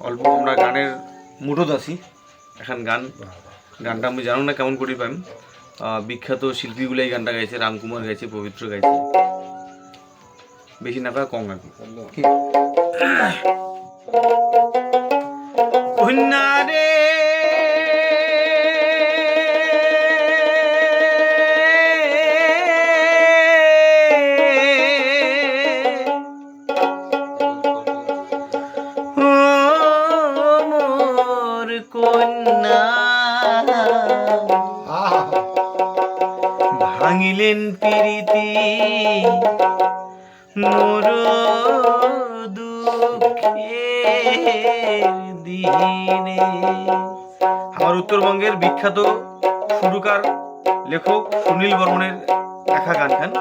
অল্প আমরা গানের মুঠোত আছি এখন গানটা আমি জানো না কেমন করে পাইম। বিখ্যাত শিল্পীগুলাই গানটা গাইছে, রামকুমার গাইছে, পবিত্র গাইছে, বেশি না পায় কম আর কি। রে কন্যা ভাঙিলেন প্রীতি মোর দুঃখের দিনে। আমার উত্তরবঙ্গের বিখ্যাত সুরকার লেখক সুনীল বর্মনের লেখা গান খান।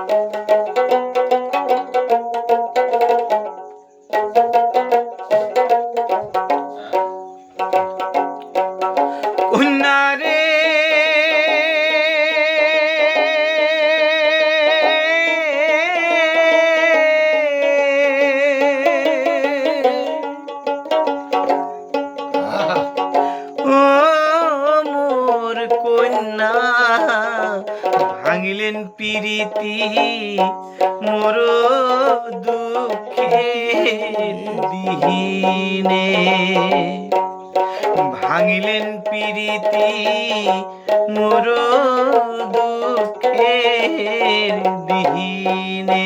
রে মোর কন্যা ভাঙিলেন প্রীতি মোর দুঃখের দিনে। ভাঙিলেন প্রীতি মোর দুঃখের দিনে।